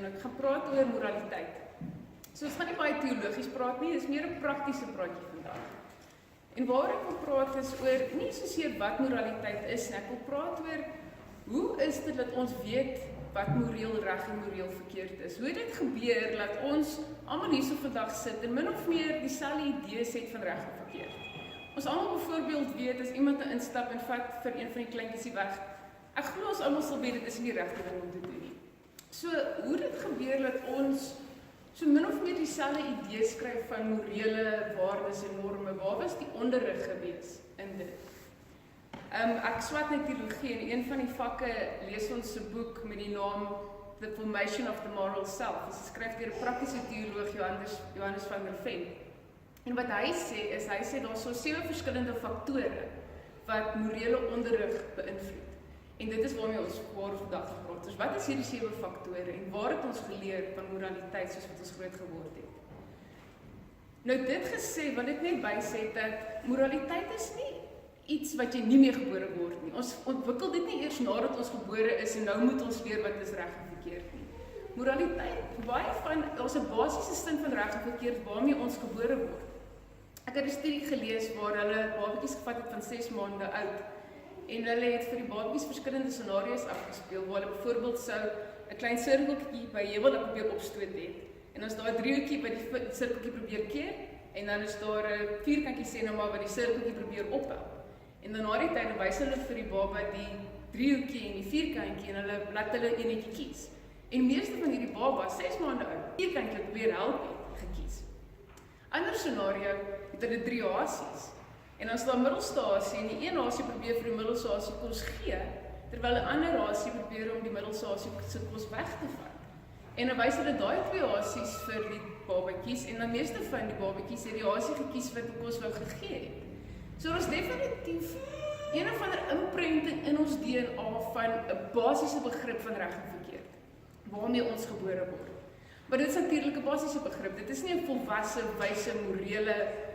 En ek gaan praat oor moraliteit. So ons gaan nie baie teologies praat nie, dis meer 'n praktiese praatjie vandag. En waar ek wil praat is oor nie soseer wat moraliteit is nie, ek wil praat oor hoe is dit dat ons weet wat moreel reg en moreel verkeerd is? Hoe het dit gebeur dat ons almal hierso vandag sit en min of meer dieselfde idees het van reg en verkeerd? Ons almal byvoorbeeld weet as iemand 'n instap en vat vir een van die kleintjies die weg. Ek glo ons almal sal weet dit is nie die regte ding om te doen nie. So hoe dit gebeur dat ons so min of meer dieselfde idees skryf van morele waardes en norme? Waar was die onderrig gewees in dit? Ek swat net teologie en een van die vakke lees ons 'n boek met die naam The Formation of the Moral Self. Dit is geskryf deur 'n praktiese teoloog Johannes van der Ven. En wat hy sê daar so 7 verskillende faktore wat morele onderrig beïnvloed. En dit is waarmee ons vandag gepraat. Dus wat is hierdie 7 faktore en waar het ons geleer van moraliteit soos wat ons groot geword het? Nou dit gesê, wil ek net bysê dat moraliteit is nie iets wat jy nie meer gebore word nie. Ons ontwikkel dit nie eers nadat ons gebore is en nou moet ons leer wat is reg en verkeerd nie. Moraliteit, baie van ons 'n basiese sin van reg en verkeerd waarmee ons gebore word. Ek het 'n studie gelees waar hulle babatjies gevat het van 6 maande oud en hulle het vir die babatjies verskillende scenario's afgespeel waar hulle byvoorbeeld sou 'n klein sirkeltjie by heuwel probeer opstoot het en as daar 'n driehoekie by die sirkeltjie probeer keer en dan is daar 'n vierkantjie sê nou maar wat die sirkeltjie probeer ophou. En dan na die tyd wys hulle vir die baba die driehoekie en die vierkantjie en hulle laat hulle eenetjie kies. En meeste van hierdie babas 6 maande oud, vierkantjie probeer help het gekies. Ander scenario het hulle 3 hasies. En as daar 'n middelstasie en die een hasie probeer vir die middelstasie kos gee, terwyl 'n ander hasie probeer om die middelstasie se kos weg te vat. En dan wys hulle daai 2 hasies vir die babatjies en dan meeste van die babatjies het die hasie gekies wat die kos wou gegee het. So ons definitief een of ander imprinting in ons DNA van 'n basiese begrip van reg en verkeerd, waarmee ons gebore word. Maar dit is natuurlik 'n basiese begrip. Dit is nie 'n volwasse, wyse, morele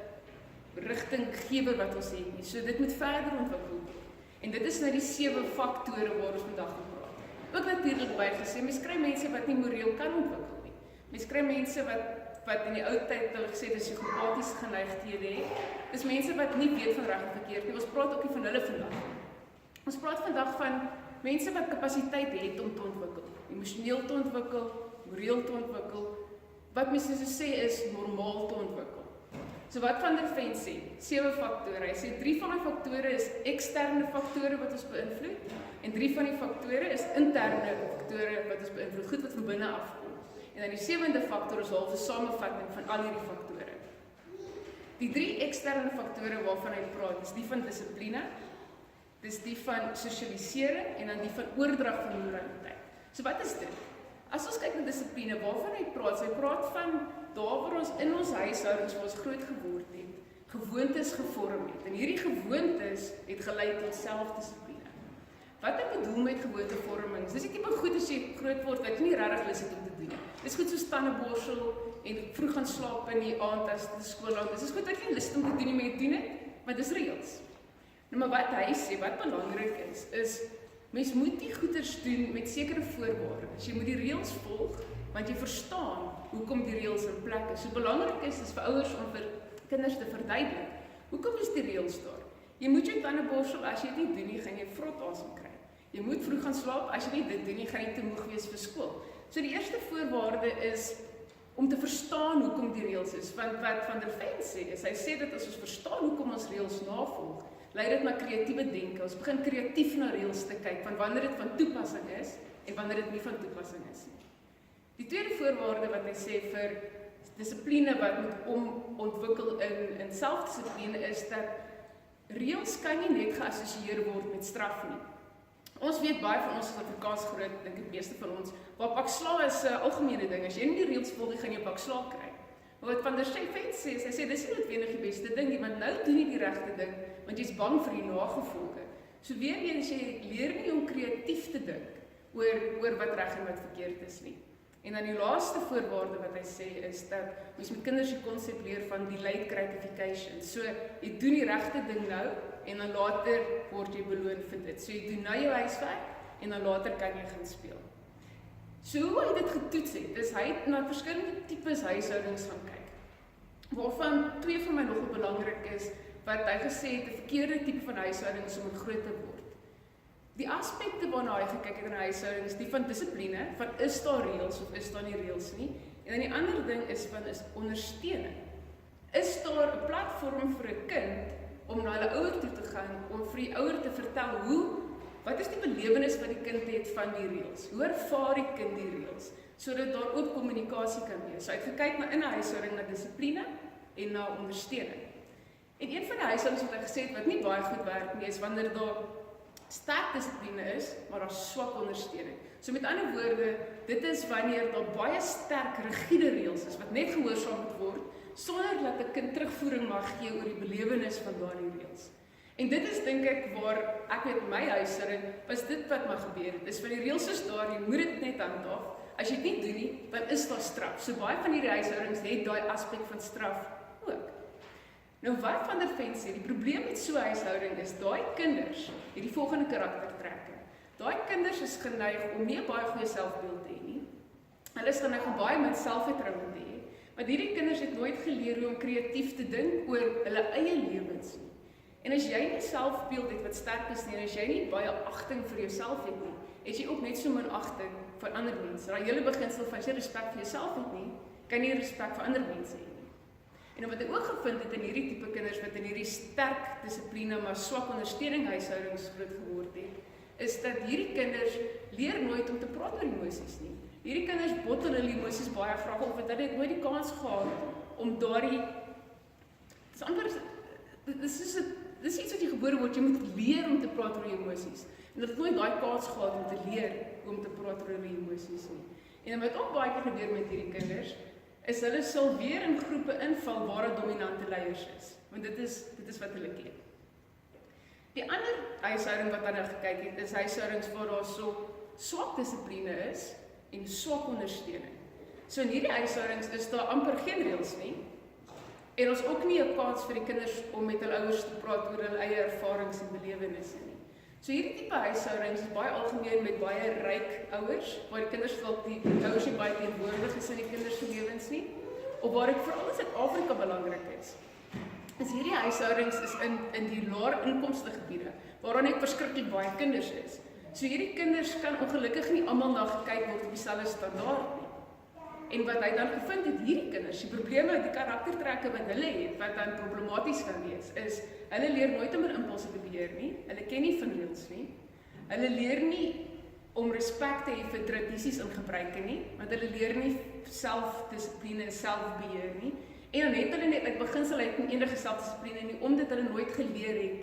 rigtinggewer wat ons het nie. So dit moet verder ontwikkel word. En dit is nou die 7 faktore waar ons vandag gaan praat. Ook natuurlik bygesê, mens kry mense wat nie moreel kan ontwikkel nie. Mens kry mense wat in die ou tyd hulle gesê dis psigopatiese geneigthede het. Dis mense wat nie weet van reg en verkeerd nie. Ons praat ook nie van hulle vandag. Ons praat vandag van mense wat kapasiteit het om te ontwikkel, emosioneel te ontwikkel, moreel te ontwikkel, wat mense sê is normaal te ontwikkel. So wat Van der Ven sê, 7 faktore. Hy sê 3 van die faktore is eksterne faktore wat ons beïnvloed en 3 van die faktore is interne faktore wat ons beïnvloed, goed wat van binne afkom. En dan die 7de faktor is half 'n samevatting van al hierdie faktore. Die 3 eksterne faktore waarvan hy praat, is die van dissipline, dis die van sosialisering en dan die van oordrag van moraliteit. So wat is dit? As ons kyk na dissipline, waarvan hy praat van daar waar ons in ons huishoudings waar ons groot geword het, gewoontes gevorm het. En hierdie gewoontes het gelei tot selfdissipline. Wat ek bedoel met gewoontevorming, dis die tipe goed as jy groot word wat jy nie regtig lus het om te doen nie. Dis goed so tandeborsel en vroeg gaan slaap in die aand as die skool aan. Dis goed wat jy lus het om te doen nie, maar jy doen dit, maar dis reëls. Nou maar wat hy sê, wat belangrik is mens moet die goeders doen met sekere voorwaardes. Jy moet die reëls volg, want jy verstaan hoekom die reëls in plek is. So belangrik is vir ouers om vir kinders te verduidelik, hoekom is die reëls daar? Jy moet jou tande borsel, as jy dit nie doen nie, gaan jy vrot asem kry. Jy moet vroeg gaan slaap, as jy nie dit doen nie, gaan jy te moeg wees vir skool. So die eerste voorwaarde is om te verstaan hoekom die reëls is. Want wat Van der Ven sê, is hy sê dat as ons verstaan hoekom ons reëls navolg, lei dit na kreatiewe denke. Ons begin kreatief na reëls te kyk, van wanneer dit van toepassing is en wanneer dit nie van toepassing is nie. Die tweede voorwaarde wat hy sê vir dissipline wat moet ontwikkel in selfdissipline is dat reëls kan nie net geassosieer word met straf nie. Ons weet baie van ons is Afrikaans groot, dink ek meeste van ons, waar pak sla is 'n algemene ding. As jy nie die reëls volg nie, gaan jy pak sla kry. Maar wat Van der Ven sê, hy sê dis nie noodwendig die beste ding nie, want nou doen jy die regte ding, want jy's bang vir die nagevolge. So weer eens, jy leer nie om kreatief te dink oor wat reg en wat verkeerd is nie. En dan die laaste voorwaarde wat hy sê is dat mens met kinders die konsep leer van delayed gratification. So jy doen die regte ding nou en dan later word jy beloon vir dit. So jy doen nou jou huiswerk en dan later kan jy gaan speel. So hoe hy dit getoets het, is hy het na verskillende tipes huishoudings gaan kyk, waarvan 2 van my nogal belangrik is, wat hy gesê het, 'n verkeerde tipe van huishoudings om groot te word. Die aspekte waarna hy gekyk het in huishoudings, die van dissipline, van is daar reëls of is daar nie reëls nie, en dan die ander ding is ondersteuning. Is daar 'n platform vir 'n kind om na hulle ouer toe te gaan, om vir die ouer te vertel wat is die belewenis wat die kind het van die reëls? Hoe ervaar die kind die reëls? Sodat daar ook kommunikasie kan wees. So hy het gekyk in 'n huishouding na dissipline en na ondersteuning. En een van die huishoudings wat hy gesê het wat nie baie goed werk nie, is wanneer daar sterk dissipline is, maar daar swak ondersteuning. So met ander woorde, dit is wanneer daar baie sterk rigiede reëls is wat net gehoorsaam moet word, sonder dat 'n kind terugvoering mag gee oor die belewenis van daardie reëls. En dit is dink ek waar ek met my huishouding was dit wat my gebeur het. Dis van die reëls is daar, jy moet dit net handhaaf. As jy dit nie doen nie, dan is daar straf. So baie van hierdie huishoudings het daai aspek van straf ook. Nou wat van der Ven sê, die probleem met so 'n huishouding is daai kinders het die volgende karaktertrekke. Daai kinders is geneig om nie 'n baie goeie selfbeeld te hê nie. Hulle is geneig om baie min selfvertroue te hê. Want hierdie kinders het nooit geleer hoe om kreatief te dink oor hulle eie lewens nie. En as jy nie selfbeeld het wat sterk is nie, en as jy nie baie agting vir jouself het nie, het jy ook net so min agting vir ander mense. Daai hele beginsel van as jy respek vir jouself het nie, kan jy respek vir ander mense hê nie. En wat ek ook gevind het in hierdie tipe kinders wat in hierdie sterk dissipline maar swak ondersteuning huishoudings groot geword het, is dat hierdie kinders leer nooit om te praat oor emosies nie. Hierdie kinders bottel hulle emosies baie graag op, want hulle het nooit die kans gehad om daardie dis iets wat jy gebore word, jy moet leer om te praat oor jou emosies. En dat het nooit daai kans gehad om te leer om te praat oor die emosies nie. En wat ook baie keer gebeur met hierdie kinders, is hulle sal weer in groepe inval waar daar dominante leiers is. Want dit is wat hulle ken. Die ander huishouding wat hulle gekyk het, is huishoudings waar daar so swak dissipline is en swak ondersteuning. So in hierdie huishoudings is daar amper geen reëls nie. En ons ook nie 'n kans vir die kinders om met hulle ouers te praat oor hulle eie ervarings en belewennisse nie. So hierdie tipe huishoudings is baie algemeen met baie ryk ouers, waar die kinders dalk die ouers nie baie teenwoordig is in die kinders se lewens nie, of waar dit veral in Suid-Afrika belangrik is hierdie huishoudings is in die laer inkomste gebiede, waar daar net verskriklik baie kinders is. So hierdie kinders kan ongelukkig nie almal na gekyk word op dieselfde standaard nie. En wat hy dan gevind het, hierdie kinders, die probleme, die karaktertrekke wat hulle het, wat dan problematies kan wees, is, hulle leer nooit om 'n impulse te beheer nie, hulle ken nie van reëls nie, hulle leer nie om respek te hê vir tradisies en gebruike nie, want hulle leer nie selfdissipline en selfbeheer nie, en dan het hulle net uit beginsel uit nie enige selfdissipline nie, omdat hulle nooit geleer het,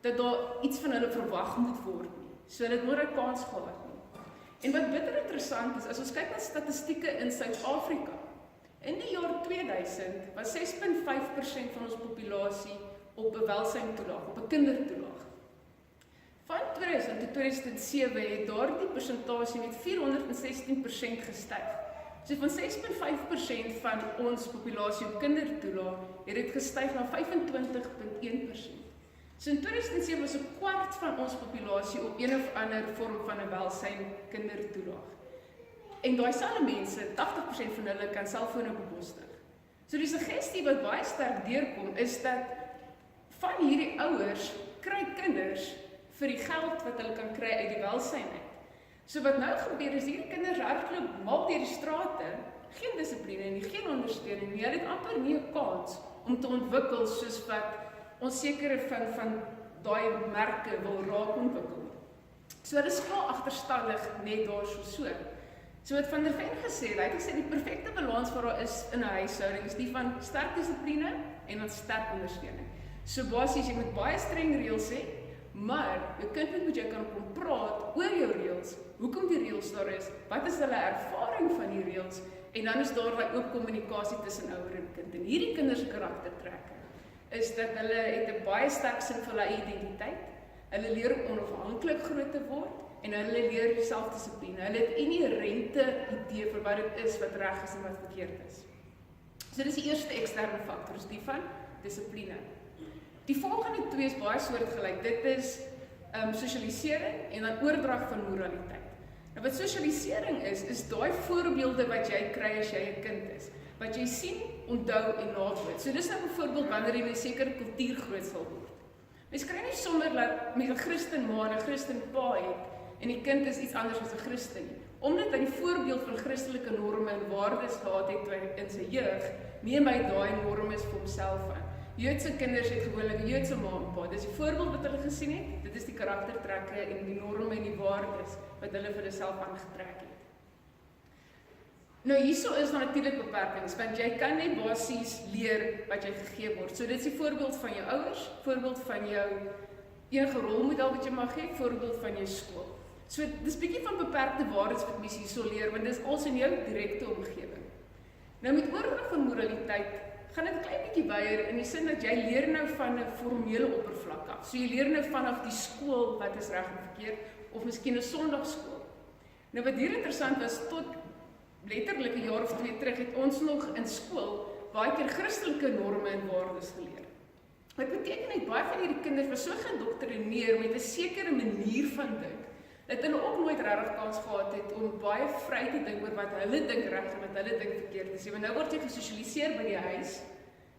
dat daar iets van hulle verwag moet word nie, so hulle het nooit 'n kans gehad nie. En wat bitter interessant is, as ons kyk na statistieke in Suid-Afrika, in die jaar 2000 was 6,5% van ons populasie op 'n welsyntoelaag, op 'n kindertoelaag. Van 2000 tot 2007 het daardie persentasie met 416% gestyg. So van 6,5% van ons populasie op kindertoelaag het dit gestyg na 25,1%. So in 2007 was 'n kwart van ons populasie op een of ander vorm van 'n welsyn kindertoelaag. En daai selfde mense, 80% van hulle kan selfone bekostig. So die suggestie wat baie sterk deurkom is dat van hierdie ouers kry kinders vir die geld wat hulle kan kry uit die welsyn uit. So wat nou gebeur is hierdie kinders hardloop mal deur die strate, geen dissipline nie, geen ondersteuning nie. Hulle het amper nie 'n kans om te ontwikkel soos wat ons sekere van daai merke wil raak ontwikkel. So hulle is klaar agterstallig net so. So wat Van der Ven gesê het, hy het gesê die perfekte balans wat daar is in 'n huishouding is die van sterk dissipline en dan sterk ondersteuning. So basies jy moet baie streng reëls hê, maar jou kind moet met jou kan kom praat oor jou reëls, hoekom die reëls daar is, wat is hulle ervaring van die reëls, en dan is daar daai oop kommunikasie tussen ouer en kind. En hierdie kinders se karaktertrekke is dat hulle het 'n baie sterk sin vir hulle identiteit, hulle leer om onafhanklik groot te word, en hulle leer selfdissipline. Hulle het 'n inherente idee vir wat dit is wat reg is en wat verkeerd is. So dis die eerste eksterne faktor, is die van dissipline. Die volgende twee is baie soortgelyk. Dit is sosialisering en dan oordrag van moraliteit. En wat sosialisering is daai voorbeelde wat jy kry as jy 'n kind is. Wat jy sien, onthou en naboot. So dis nou byvoorbeeld wanneer jy in 'n sekere kultuur groot sal word. Mens kry nie sommer dat met 'n Christen ma en 'n Christen pa het en die kind is iets anders as 'n Christen nie. Omdat hy die voorbeeld van Christelike norme en waardes gehad het toe hy in sy jeug, neem hy daai norme vir homself aan. Joodse kinders het gewoonlik 'n Joodse ma en pa. Dis die voorbeeld wat hulle gesien het. Dit is die karaktertrekke en die norme en die waardes wat hulle vir hulself aangetrek het. Nou hierso is daar natuurlik beperkings, want jy kan net basies leer wat jy gegee word. So dit is die voorbeeld van jou ouers, voorbeeld van jou enige rolmodel wat jy mag hê, voorbeeld van jou skool. So dis bietjie van beperkte waardes wat mens hierso leer, want dis als in jou direkte omgewing. Nou met oordrag van moraliteit gaan dit 'n klein bietjie weier in die sin dat jy leer nou van 'n formele oppervlak af. So jy leer nou vanaf die skool wat is reg en verkeerd, of miskien 'n Sondagskool. Nou wat hier interessant was, tot letterlik 'n jaar of 2 terug het ons nog in skool baie keer Christelike norme en waardes geleer. Wat beteken net baie van hierdie kinders was so geïndoktrineer met 'n sekere manier van dink, dat hulle ook nooit regtig kans gehad het om baie vry te dink oor wat hulle dink reg en wat hulle dink verkeerd is. Want nou word jy gesosialiseer by die huis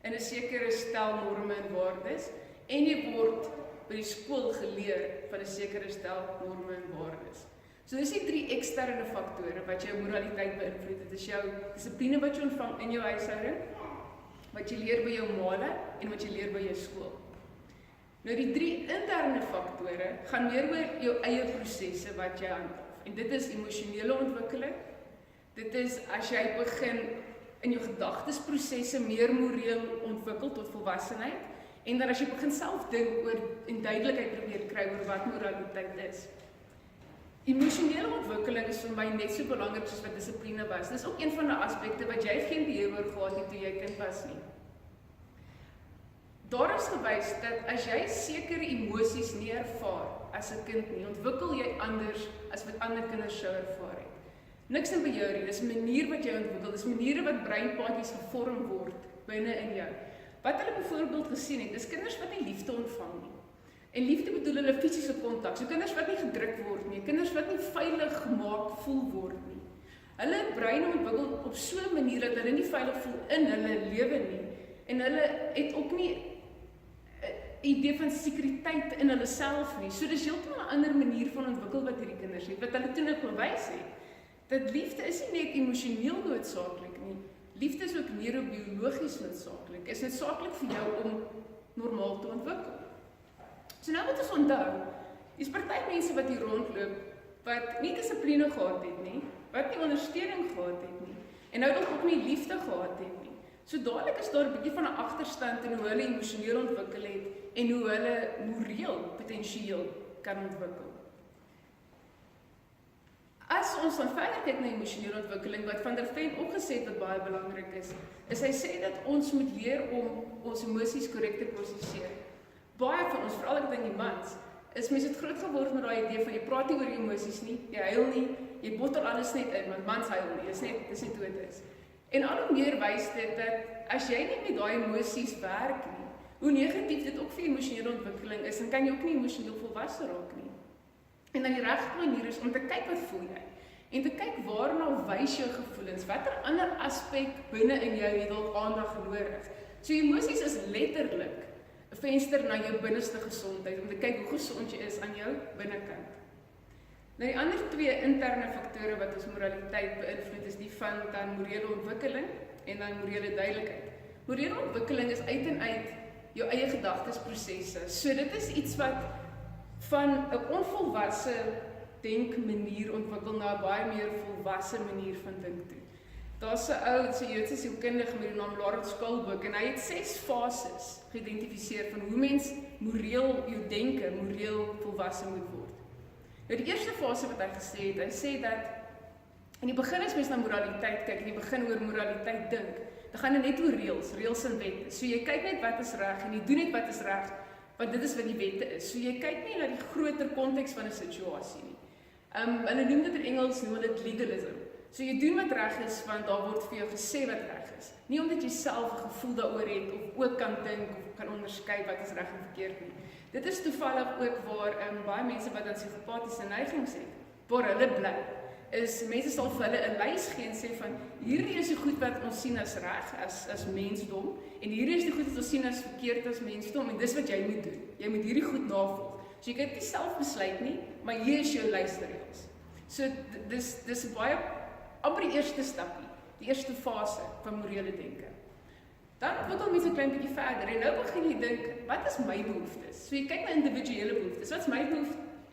in 'n sekere stel norme en waardes en jy word by die skool geleer van 'n sekere stel norme en waardes. So dis die 3 eksterne faktore wat jou moraliteit beïnvloed. Dit is jou dissipline wat jy ontvang in jou huishouding, wat jy leer by jou maale en wat jy leer by jou skool. Nou die 3 interne faktore gaan meer oor jou eie prosesse wat jy handhaaf. En dit is emosionele ontwikkeling. Dit is as jy begin in jou gedagtesprosesse meer moreel ontwikkel tot volwassenheid en dan as jy begin self dink oor en duidelikheid probeer kry oor wat moraliteit is. Emosionele ontwikkeling is vir my net so belangrik soos wat dissipline was. Dis ook een van die aspekte wat jy geen beheer oor gehad het toe jy kind was nie. Daar is gewys dat as jy sekere emosies nie ervaar as 'n kind nie, ontwikkel jy anders as wat ander kinders sou ervaar het. Niks in beheer nie, dis 'n manier wat jy ontwikkel, dis maniere wat breinpaadjies gevorm word binne in jou. Wat hulle byvoorbeeld gesien het, is kinders wat nie liefde ontvang nie. En liefde bedoel hulle fisiese kontak, so kinders wat nie gedruk word nie, kinders wat nie veilig gemaak voel word nie. Hulle brein ontwikkel op so 'n manier dat hulle nie veilig voel in hulle lewe nie, en hulle het ook nie idee van sekuriteit in hulle self nie. So dis heeltemal 'n ander manier van ontwikkel wat hierdie kinders het, wat hulle toe nou bewys het, dat liefde is nie net emosioneel noodsaaklik nie, liefde is ook neurobiologies noodsaaklik, is noodsaaklik vir jou om normaal te ontwikkel. So nou moet ons onthou, is party mense wat hier rondloop, wat nie dissipline gehad het nie, wat nie ondersteuning gehad het nie, en nou ook nie liefde gehad het nie. So dadelik is daar 'n bietjie van 'n agterstand in hoe hulle emosioneel ontwikkel het en hoe hulle moreel potensieel kan ontwikkel. As ons dan verder kyk na emosionele ontwikkeling, wat Van der Ven ook gesê het wat baie belangrik is hy sê dat ons moet leer om ons emosies korrek te prosesseer. Baie van ons, veral ek dink die mans, is mense het groot geword met daai idee van jy praat nie oor jou emosies nie, jy huil nie, jy bottel alles net in, want mans huil nie, dis net hoe dit is. En al hoe meer wys dit dat as jy nie met daai emosies werk nie, hoe negatief dit ook vir emosionele ontwikkeling is, dan kan jy ook nie emosioneel volwasse raak nie. En dan die regte manier is om te kyk wat voel jy, en te kyk waarna wys jou gevoelens, watter ander aspek binne in jou het dalk aandag nodig. So emosies is letterlik 'n venster na jou binneste gesondheid, om te kyk hoe gesond jy is aan jou binnekant. Nou die ander 2 interne faktore wat ons moraliteit beïnvloed is die van dan morele ontwikkeling en dan morele duidelikheid. Morele ontwikkeling is uit en uit jou eie gedagtesprosesse. So dit is iets wat van 'n onvolwasse denkmanier ontwikkel na 'n baie meer volwasse manier van dink toe. Daar's 'n ou, so Joodse sielkundige met die naam Lawrence Kohlberg, en hy het 6 fases geïdentifiseer van hoe mens moreel jou denke moreel volwasse moet word. Nou die eerste fase wat hy gesê het, hy sê dat in die begin as mens na moraliteit kyk, in die begin oor moraliteit dink, dan gaan dit net oor reëls en wette. So jy kyk net wat is reg en jy doen net wat is reg, want dit is wat die wette is. So jy kyk nie na die groter konteks van 'n situasie nie. Hulle noem dit in Engels, noem dit legalism. So jy doen wat reg is, want daar word vir jou gesê wat reg is. Nie omdat jy self 'n gevoel daaroor het, of ook kan dink, of kan onderskei wat is reg en verkeerd nie. Dit is toevallig ook waar baie mense wat dan psigopatiese neigings het, waar hulle bly. is mense sal vir hulle 'n lys gee en sê van hierdie is die goed wat ons sien as reg, as mensdom, en hierdie is die goed wat ons sien as verkeerd as mensdom, en dis wat jy moet doen. Jy moet hierdie goed navolg. So jy kan dit nie self besluit nie, maar hier is jou lysreëls. So dis baie amper die eerste stapie, die eerste fase van morele denke. Dan ontwikkel mense 'n klein bietjie verder en nou begin jy dink, wat is my behoeftes? So jy kyk na individuele behoeftes. Wat is my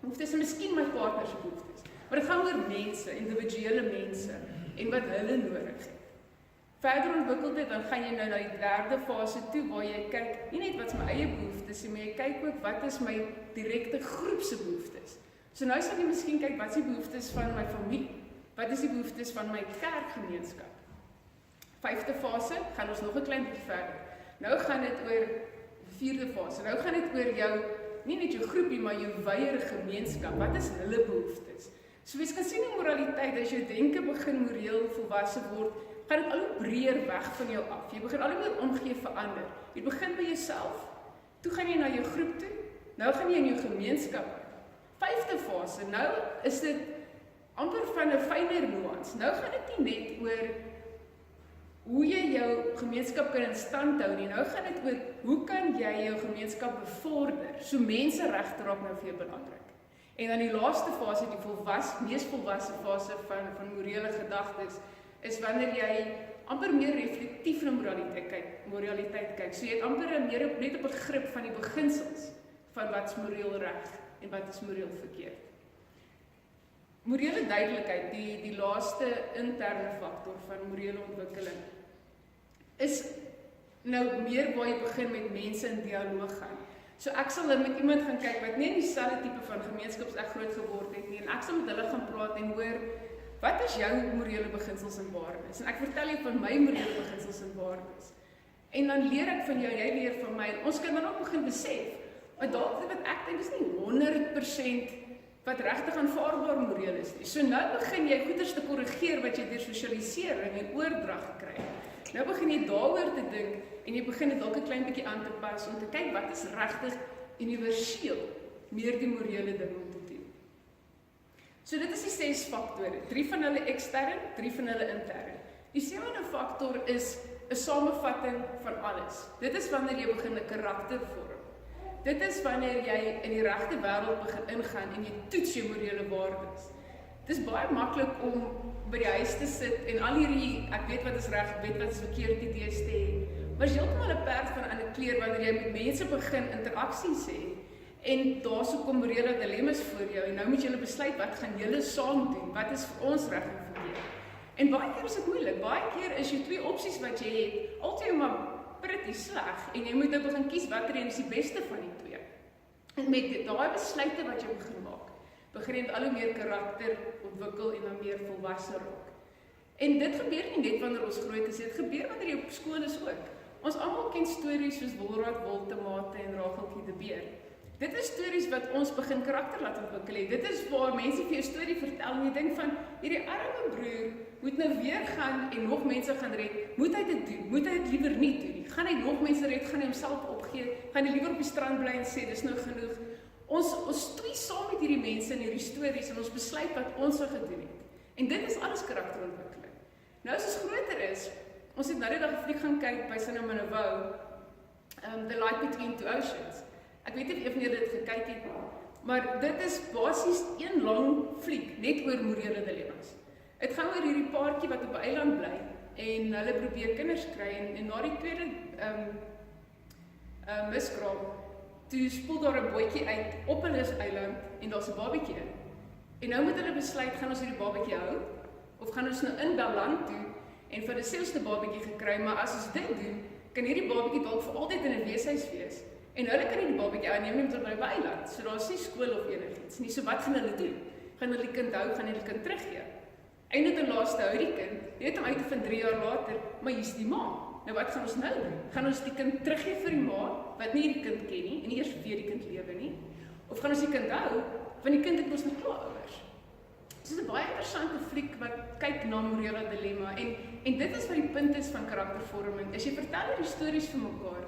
behoeftes en miskien my partner se behoeftes. Maar dit gaan oor mense, individuele mense en wat hulle nodig het. Verder ontwikkel dit, dan gaan jy nou na die derde fase toe waar jy kyk nie net wat is my eie behoeftes nie, maar jy kyk ook wat is my direkte groep se behoeftes. So nou sal jy miskien kyk wat is die behoeftes van my familie? Wat is die behoeftes van my kerkgemeenskap? Vyfde fase gaan ons nog 'n klein bietjie verder. Nou gaan dit oor vierde fase. Nou gaan dit oor jou, nie net jou groepie, maar jou wyeer gemeenskap. Wat is hulle behoeftes? So jy kan sien in moraliteit, as jou denke begin moreel volwasse word, gaan dit al hoe breër weg van jou af. Jy begin al hoe meer omgee vir ander. Jy begin by jouself, toe gaan jy na jou groep toe, nou gaan jy in jou gemeenskap. Vyfde fase, nou is dit amper van 'n fynere nuance. Nou gaan dit nie net oor hoe jy jou gemeenskap kan in stand hou nie. Nou gaan dit oor hoe kan jy jou gemeenskap bevorder? So menseregte raak nou vir jou belangrik. En dan die laaste fase, die mees volwasse fase van morele gedagtes, is wanneer jy amper meer reflektief na moraliteit kyk. So jy het amper net 'n begrip van die beginsels van wat is moreel reg en wat is moreel verkeerd. Morele duidelikheid, die laaste interne faktor van morele ontwikkeling, is nou meer waar jy begin met mense in dialoog gaan. So ek sal met iemand gaan kyk wat nie in dieselfde tipe van gemeenskap as ek groot geword het nie, en ek sal met hulle gaan praat en hoor, wat is jou morele beginsels en waardes? En ek vertel jou van my morele beginsels en waardes. En dan leer ek van jou, jy leer van my, en ons kan dan ook begin besef, maar dalk wat ek dink is nie 100% wat regtig aanvaarbaar moreel is nie. So nou begin jy goeders te korrigeer wat jy deur sosialisering en oordrag gekry het. Nou begin jy daaroor te dink en jy begin dit dalk 'n klein bietjie aan te pas om te kyk wat is regtig universeel meer die morele ding om te doen. So dit is die 6 faktore, 3 van hulle ekstern, 3 van hulle intern. Die 7de faktor is 'n samevatting van alles. Dit is wanneer jy begin 'n karakter vorm. Dit is wanneer jy in die regte wêreld begin ingaan en jy toets jou morele waardes. Dit is baie maklik om by die huis te sit en al hierdie, ek weet wat is reg, ek weet wat is verkeerd idees te hê, maar is heeltemal 'n perd van 'n ander kleur wanneer jy met mense begin interaksies hê en daarso kom morele dilemmas voor jou en nou moet julle besluit wat gaan julle saam doen, wat is vir ons reg en verkeerd. En baie keer is dit moeilik, baie keer is jou 2 opsies wat jy het, altyd maar pretty sleg en jy moet nou begin kies watter een is die beste van die 2. En met daai besluite wat jy begin maak, begin jy al hoe meer karakter ontwikkel en dan meer volwasse raak. En dit gebeur nie net wanneer ons groot is, dit gebeur wanneer jy op skool is ook. Ons almal ken stories soos Wolraad Woltemate en Rageltjie die Beer. Dit is stories wat ons begin karakter laat ontwikkel het. Dit is waar mense vir jou storie vertel en jy dink van hierdie arme broer moet nou weer gaan en nog mense gaan red. Moet hy dit doen? Moet hy dit liewer nie doen nie? Gaan hy nog mense red? Gaan hy homself opgee? Gaan hy liewer op die strand bly en sê dis nou genoeg? Ons stoei saam met hierdie mense in hierdie stories en ons besluit wat ons wil gedoen het. En dit is alles karakterontwikkeling. Nou as ons groter is, ons het nou die dag 'n fliek gaan kyk by Cinema Nouveau, The Light Between Two Oceans. Ek weet nie of jy dit gekyk het nie, maar dit is basies een lang fliek net oor morele dilemmas. Dit gaan oor hierdie paartjie wat op 'n eiland bly en hulle probeer kinders kry en na die tweede miskraam, toe spoel daar 'n bootjie uit op hulle eiland en daar's 'n babatjie in. En nou moet hulle besluit, gaan ons hierdie babatjie hou of gaan ons nou inbel land toe en vir 'n selfste babatjie gekry, maar as ons dit doen, kan hierdie babatjie dalk vir altyd in 'n weeshuis wees. En hulle kan nie die babatjie aanneem nie tot by die eiland. So daar's nie skool of enigiets nie. So wat gaan hulle doen? Gaan hulle die kind hou, gaan hulle die kind teruggee? Einde ten laaste hou die kind, jy weet hom uit van 3 jaar later, maar hier's die ma. Nou wat gaan ons nou doen? Gaan ons die kind teruggee vir die ma, wat nie die kind ken nie, en nie eers weet die kind lewe nie? Of gaan ons die kind hou, want die kind het mos nog klaar ouers? Dit is 'n baie interessante fliek wat kyk na morele dilemma, en dit is wat die punt is van karaktervorming, is jy vertel hierdie stories vir mekaar,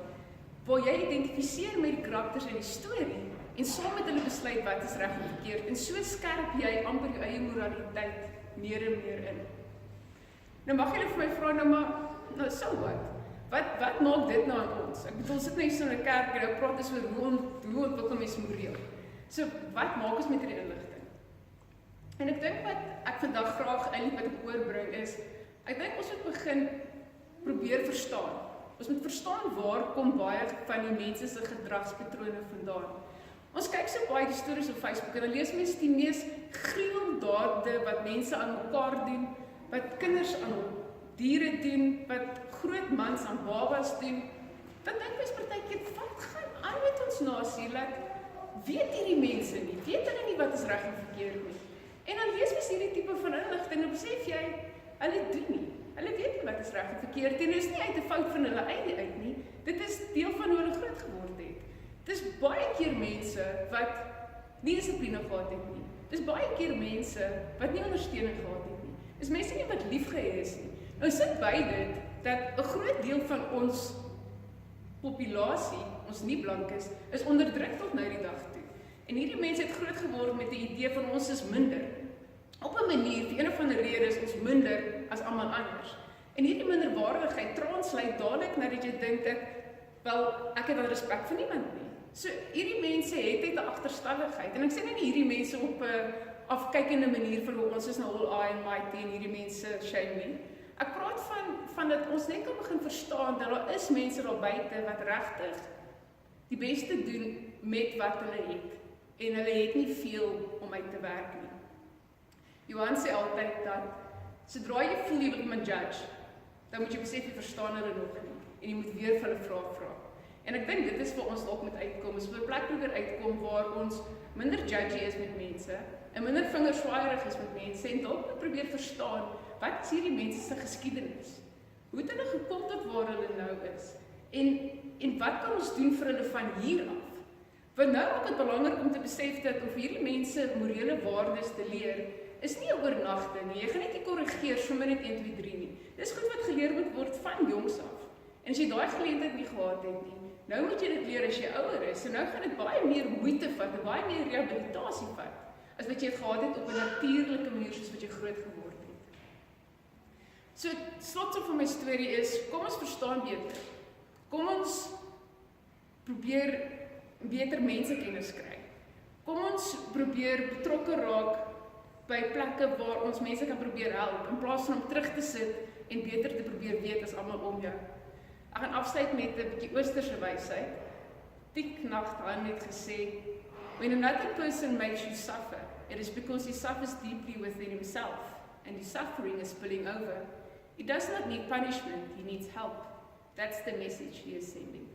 waar jy identifiseer met die karakters in die storie, en saam met hulle besluit wat is reg en verkeerd, en so skerp jy amper jou eie moraliteit meer en meer in. Nou mag julle vir my vra, nou maar, nou so wat? Wat maak dit nou aan ons? Ek bedoel, ons sit net so in 'n kerk en nou praat ons oor hoe ontwikkel mens moreel. So, wat maak ons met hierdie inligting? En ek dink wat ek vandag graag eintlik wat ek oorbring is, ek dink ons moet begin probeer verstaan. Ons moet verstaan waar kom baie van die mense se gedragspatrone vandaan. Ons kyk so baie die stories op Facebook en dan lees mense die mees gruweldade wat mense aan mekaar doen, wat kinders aan diere doen, wat groot mans aan babas doen. Dan dink mens partykeer, wat gaan aan met ons nasie? Weet hierdie mense nie, weet hulle nie wat is reg en verkeerd nie. En dan lees mens hierdie tipe van inligting en besef jy, hulle doen nie. Hulle weet nie wat is reg en verkeerd en dit is nie uit 'n fout van hulle eie uit nie. Dit is deel van hoe hulle groot geword het. Dit is baie keer mense wat nie dissipline gehad het nie. Dit is baie keer mense wat nie ondersteuning gehad het nie. Dit is mense nie wat liefgehê is nie. Nou sit by dit dat 'n groot deel van ons populasie, ons nie blank is onderdruk tot nou die dag toe. En hierdie mense het groot geword met die idee van ons is minder. Op 'n manier, vir een of ander rede is ons minder as almal anders. En hierdie minderwaardigheid translate dadelik na dat jy dink dat, wel, ek het dan respek vir niemand nie. So hierdie mense het 'n agterstalligheid. En ek sê nie hierdie mense op 'n afkykende manier van hoe ons is nou all I and mighty en hierdie mense shame nie. Ek praat van dat ons net kan begin verstaan dat daar is mense daar buite wat regtig die beste doen met wat hulle het. En hulle het nie veel om uit te werk nie. Johan sê altyd dat, sodra jy voel jy wil iemand judge, dan moet jy besef jy verstaan hulle nog nie. En jy moet weer vir hulle vra. En ek dink dit is vir ons dalk moet uitkom, is vir 'n plek probeer uitkom waar ons minder judgy is met mense, en minder vingerswaaierig is met mense, en dalk moet probeer verstaan, wat is hierdie mense se geskiedenis? Hoe het hulle gekom tot waar hulle nou is? En wat kan ons doen vir hulle van hier af? Want nou ook het belangrik om te besef dat of hierdie mense morele waardes te leer, is nie 'n oornagte nie. Jy gaan net nie korrigeer sommer net 1, 2, 3 nie. Dis goed wat geleer moet word van jongs af. En as jy daai geleentheid nie gehad het nie, nou moet jy dit leer as jy ouer is. En nou gaan dit baie meer moeite vat en baie meer rehabilitasie vat as wat jy het gehad het op 'n natuurlike manier soos wat jy groot geword het. So slotsom van my storie is, kom ons verstaan beter. Kom ons probeer beter mense kennis kry. Kom ons probeer betrokke raak by plekke waar ons mense kan probeer help, in plaas van om terug te sit en beter te probeer weet as almal om jou. Ek gaan afsluit met 'n bietjie oosterse wysheid. Thich Nhat Hanh het gesê, when another person makes you suffer, it is because he suffers deeply within himself, and his suffering is spilling over. He does not need punishment, he needs help. That's the message he is sending.